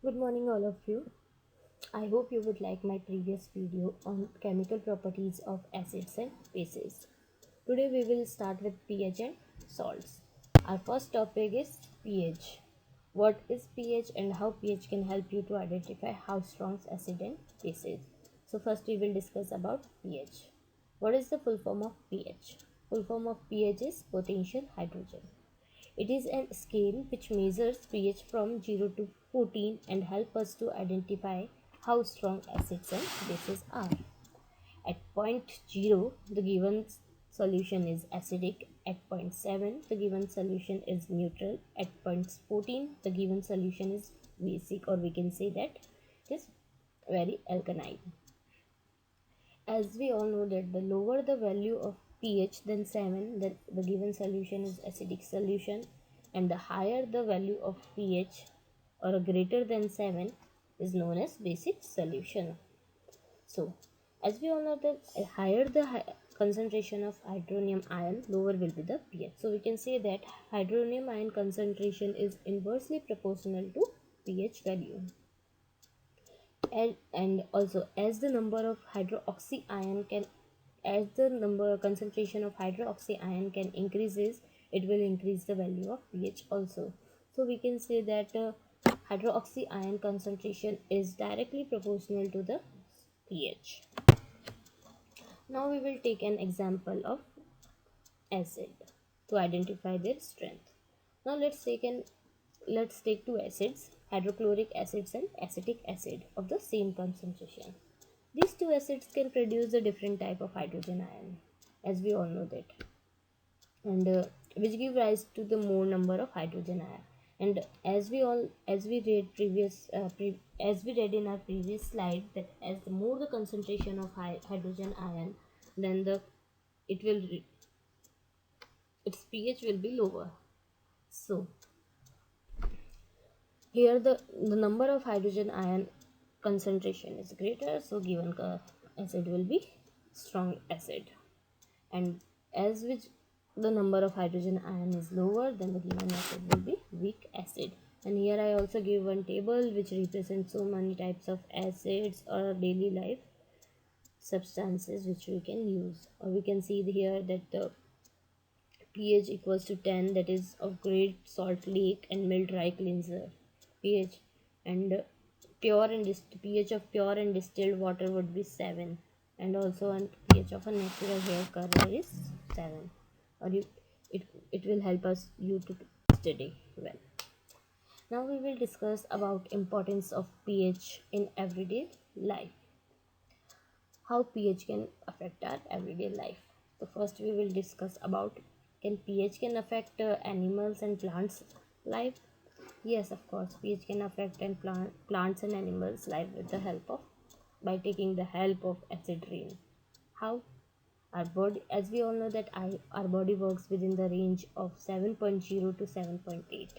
Good morning, all of you. I hope you would like my previous video on chemical properties of acids and bases. Today we will start with pH and salts. Our first topic is pH. What is pH and how pH can help you to identify how strong acid and base is. So first we will discuss about pH. What is the full form of pH? Full form of pH is potential hydrogen. It is a scale which measures pH from 0 to 14 and help us to identify how strong acids and bases are. At point 0, the given solution is acidic. At point 7, the given solution is neutral. At point 14, the given solution is basic, or we can say that it is very alkaline. As we all know that the lower the value of pH than 7, the given solution is acidic solution, and the higher the value of pH or greater than 7 is known as basic solution. So as we all know that higher the concentration of hydronium ion, lower will be the pH. So we can say that hydronium ion concentration is inversely proportional to pH value. And also as the number of hydroxy ion can as the number concentration of hydroxy ion can increases, it will increase the value of pH also. So we can say that hydroxy ion concentration is directly proportional to the pH. Now we will take an example of acid to identify their strength. Now let's take two acids, hydrochloric acids and acetic acid of the same concentration. These two acids can produce a different type of hydrogen ion, as we all know that, and which give rise to the more number of hydrogen ion. And as we read in our previous slide, that as the more the concentration of hydrogen ion, then it will its pH will be lower. So here the number of hydrogen ion concentration is greater, so given acid will be strong acid, and as which the number of hydrogen ion is lower, then the given acid will be weak acid. And here I also give one table which represents so many types of acids or daily life substances which we can use, or we can see here that the pH equals to 10, that is of great salt lake and mild dry cleanser pH, and pH of pure and distilled water would be 7, and also an pH of a natural hair color is 7, or it will help us you to study well. Now we will discuss about importance of pH in everyday life, how pH can affect our everyday life. So first we will discuss about, can pH can affect animals and plants life. Yes, of course, pH can affect plants and animals life with the help of, by taking the help of acid rain. How? Our body, as we all know that our body works within the range of 7.0 to 7.8,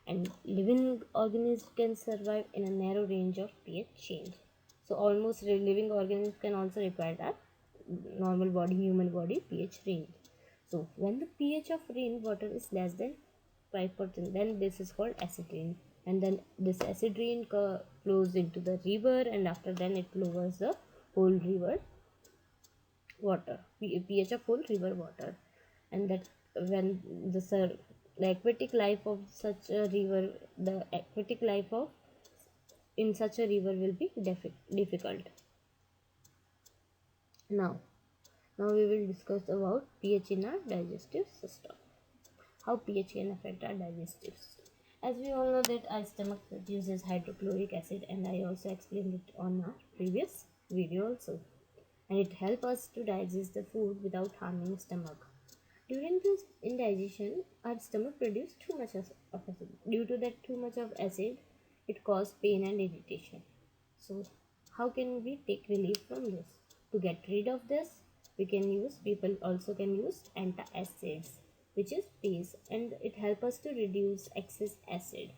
and living organisms can survive in a narrow range of pH change. So almost living organisms can also require that normal body, human body pH range. So when the pH of rainwater is less than 5%, then this is called acid rain, and then this acid rain flows into the river, and after then it lowers the whole river water, pH of whole river water. And that when the aquatic life of such a river, the aquatic life of in such a river will be difficult. Now now we will discuss about pH in our digestive system, how pH can affect our digestive system. As we all know that our stomach produces hydrochloric acid, and I also explained it on our previous video also, and it helps us to digest the food without harming stomach. During this indigestion, our stomach produces too much of acid. Due to that too much of acid, it causes pain and irritation. So, how can we take relief from this? To get rid of this, people also can use antacids, which is base, and it helps us to reduce excess acid.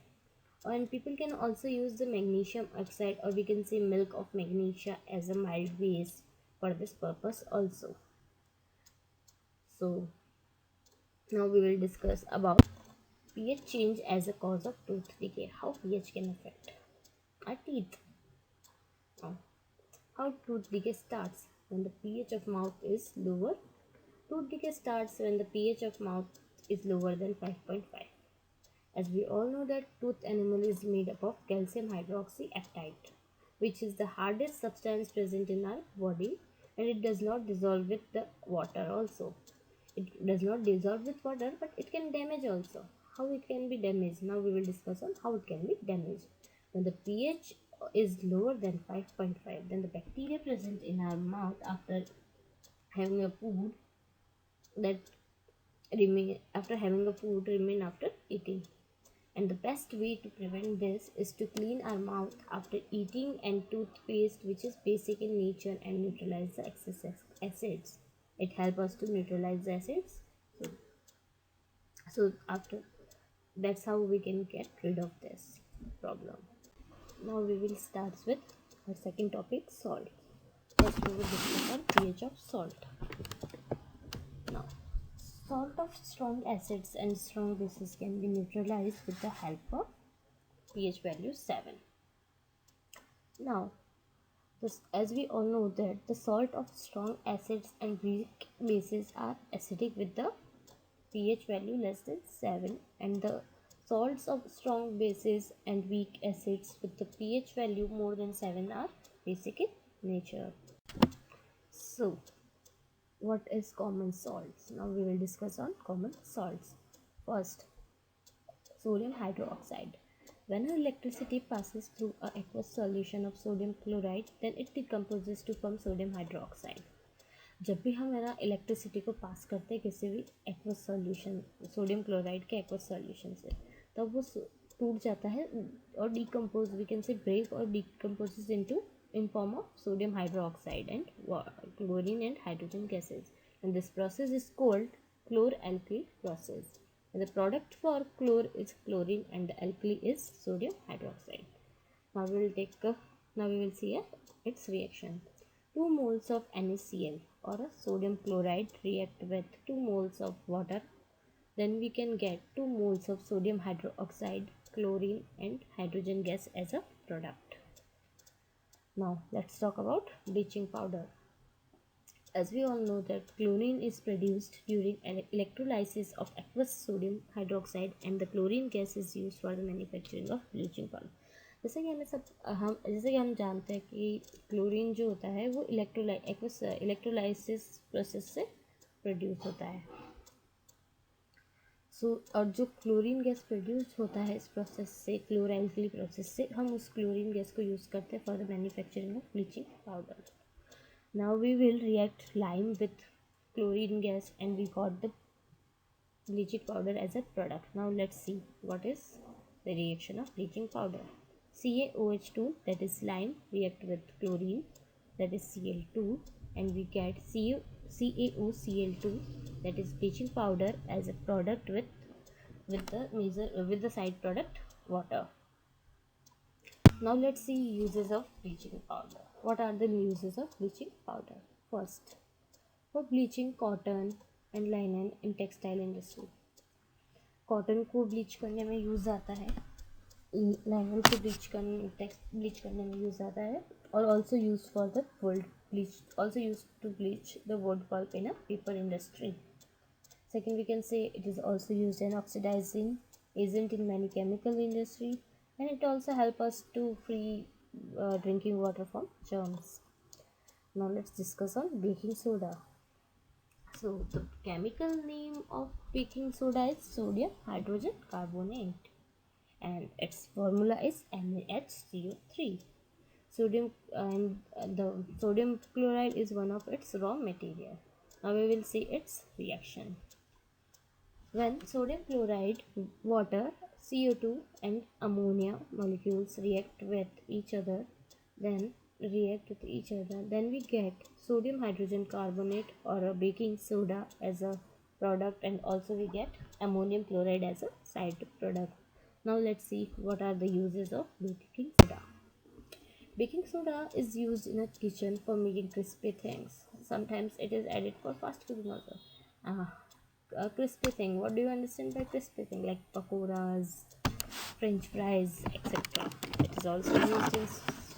And people can also use the magnesium oxide, or we can say milk of magnesia, as a mild base for this purpose also. So now we will discuss about pH change as a cause of tooth decay, how pH can affect. our teeth. Now, how tooth decay starts? When the pH of mouth is lower. Tooth decay starts when the pH of mouth is lower than 5.5. As we all know that tooth enamel is made up of calcium hydroxyapatite, which is the hardest substance present in our body, and it does not dissolve with the water also. It does not dissolve with water, but it can damage also. How it can be damaged? Now we will discuss on how it can be damaged. When the pH is lower than 5.5, then the bacteria present in our mouth after having a food that remain after having a food remain after eating. And the best way to prevent this is to clean our mouth after eating and toothpaste, which is basic in nature, and neutralize the excess acids. It helps us to neutralize the acids. So after that's how we can get rid of this problem. Now we will start with our second topic, salt. First we will discuss on pH of salt. Now, salt of strong acids and strong bases can be neutralized with the help of pH value 7. Now, as we all know that the salt of strong acids and weak bases are acidic with the pH value less than 7, and the salts of strong bases and weak acids with the pH value more than 7 are basic in nature. So, what is common salts? Now we will discuss on common salts. First, sodium hydroxide. When electricity passes through an aqueous solution of sodium chloride, then it decomposes to form sodium hydroxide. जब भी हम है ना electricity को पास करते हैं किसी भी एक्वस सॉल्यूशन, सोडियम क्लोराइड के एक्वस सॉल्यूशन से, तब वो टूट जाता है और decompose, we can say break और decomposes into in form of sodium hydroxide and chlorine and hydrogen gases, and this process is called chlor-alkali process. And the product for chlor is chlorine and the alkali is sodium hydroxide. Now we will see its reaction. 2 moles of NaCl or a sodium chloride react with 2 moles of water, then we can get 2 moles of sodium hydroxide, chlorine and hydrogen gas as a product. Now let's talk about bleaching powder. As we all know that chlorine is produced during electrolysis of aqueous sodium hydroxide, and the chlorine gas is used for the manufacturing of bleaching powder. जैसे कि हम जानते हैं कि chlorine जो होता है वो इलेक्ट्रोलाइसिस प्रोसेस से प्रोड्यूस होता है. और जो क्लोरीन गैस प्रोड्यूस होता है इस प्रोसेस से, क्लोर-एल्कली प्रोसेस से, हम उस क्लोरीन गैस को यूज़ करते हैं for the manufacturing of bleaching powder. Now we will react lime with chlorine gas and we got the bleaching powder as a product. Now let's see what is the reaction of bleaching powder. CaOH2, that is lime, react with chlorine, that is Cl2, and we get CaOCl2, that is bleaching powder, as a product with the side product water. Now let's see uses of bleaching powder. What are the uses of bleaching powder? First, for bleaching cotton and linen in textile industry. Cotton को bleach करने में use आता है, लाइनन को bleach करने में use आता है, और also use for the wood bleach, also use to bleach the wood pulp in a paper industry. Second, we can say it is also used an oxidizing agent in many chemical industry, and it also help us to free drinking water from germs. Now let's discuss on baking soda. So the chemical name of baking soda is sodium hydrogen carbonate, and its formula is NaHCO3. The sodium chloride is one of its raw material. Now we will see its reaction. When sodium chloride, water, CO2 and ammonia molecules react with each other, then we get sodium hydrogen carbonate or a baking soda as a product, and also we get ammonium chloride as a side product. Now let's see what are the uses of baking soda. Baking soda is used in a kitchen for making crispy things. Sometimes it is added for fast cooking also. A crispy thing, what do you understand by crispy thing? Like pakoras, french fries, etc. It is also used in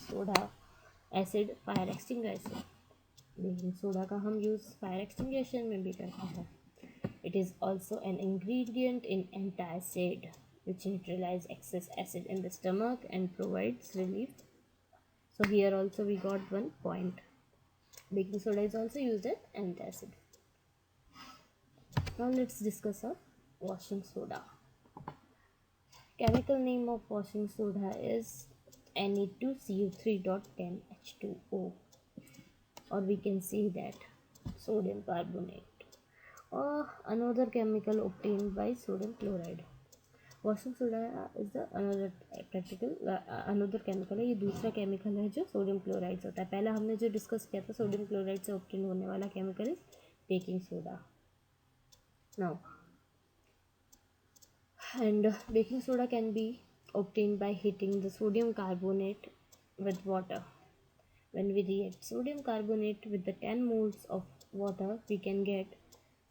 soda acid fire extinguisher. Baking soda का हम use fire extinguisher में भी करते हैं. It is also an ingredient in antacid, which neutralizes excess acid in the stomach and provides relief. So here also we got 1 point. Baking soda is also used as antacid. Now let's discuss washing soda. Chemical name of washing soda is Na2CO3.10H2O, or we can say that sodium carbonate, or another chemical obtained by sodium chloride. Washing soda is the another chemical है. ये दूसरा chemical है जो sodium chloride से होता है. पहला हमने जो डिस्कस किया था सोडियम क्लोराइड से ऑब्टेन होने वाला chemical is baking soda. Now and baking soda can be obtained by heating the sodium carbonate with water. When we react sodium carbonate with the 10 moles of water, we can get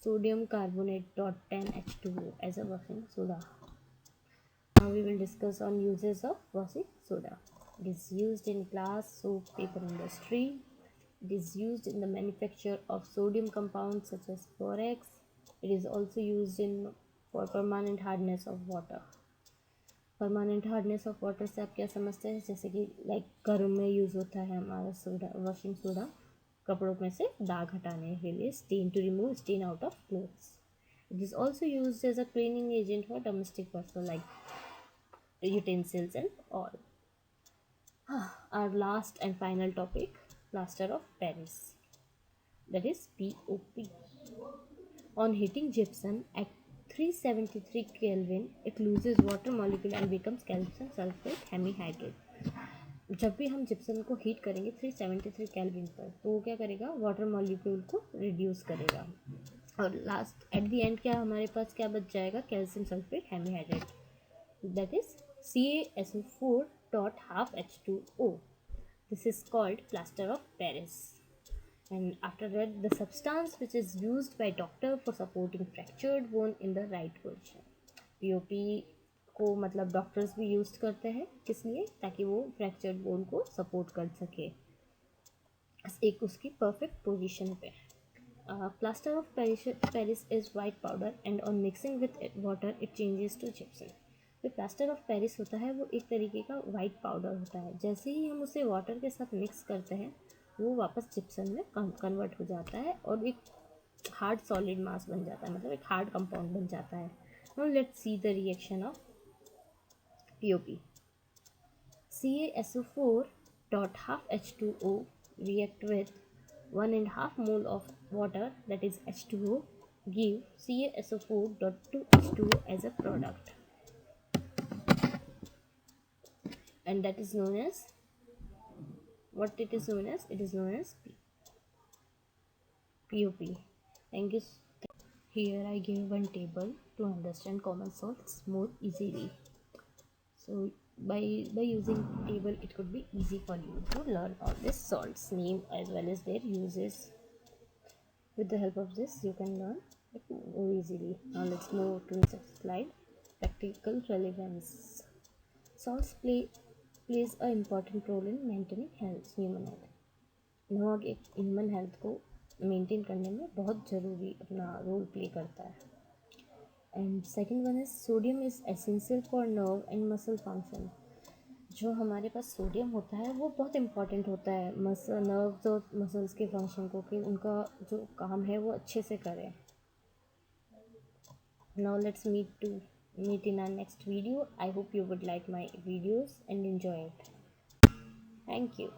sodium carbonate .10H2O as a washing soda. Now we will discuss on uses of washing soda. It is used in glass, soap, paper industry. It is used in the manufacture of sodium compounds such as borax. It is also used for permanent hardness of water. Permanent hardness of water से आप क्या समझते हैं? जैसे कि like घरों में use होता है हमारा सोडा, वॉशिंग सोडा कपड़ों में से दाग हटाने के लिए, stain to remove stain out of clothes. It is also used as a cleaning agent for domestic purpose like utensils and all. Our last and final topic, plaster of Paris, that is POP. On heating gypsum at 373 Kelvin, it loses water molecule and becomes calcium sulfate hemihydrate. जब भी हम gypsum को heat करेंगे 373 kelvin पर, तो वो क्या करेगा? वाटर मॉलिक्यूल को रिड्यूस करेगा. और लास्ट एट द एंड क्या हमारे पास क्या बच जाएगा? Calcium sulphate hemihydrate, that is CaSO4.12H2O. This is called plaster of Paris. And after that, the substance which is used by doctor for supporting fractured bone in the right position. POP को मतलब doctors भी use करते हैं, किस लिए? ताकि वो fractured bone को सपोर्ट कर सके एक उसकी परफेक्ट पोजीशन पे. Plaster of Paris is white powder and on mixing with water it changes to gypsum. जो प्लास्टर ऑफ पेरिस होता है वो एक तरीके का वाइट पाउडर होता है. जैसे ही हम उसे वाटर के साथ मिक्स करते हैं वो वापस जिप्सम में कन्वर्ट हो जाता है और एक हार्ड सॉलिड मास बन जाता है, मतलब एक हार्ड कंपाउंड बन जाता है. Now let's see the reaction of POP. CaSO4.12H2O react with 1.5 mole of water, that is H2O, give CaSO4.2H2O as a product, and that is known as what it is known as? It is known as POP. Thank you. Here I give one table to understand common salts more easily. So by using table it could be easy for you to learn all this salts name as well as their uses. With the help of this you can learn it more easily. Now let's move to the next slide. Practical relevance. Salts plays a important role in maintaining health, human health. नमक एक human health को maintain करने में बहुत ज़रूरी अपना role play करता है. And second one is sodium is essential for nerve and muscle function. जो हमारे पास सोडियम होता है वो बहुत इम्पॉर्टेंट होता है नर्व्स और मसल्स के फंक्शन को, कि उनका जो काम है वो अच्छे से करें. Now let's meet in our next video. I hope you would like my videos and enjoy it. Thank you.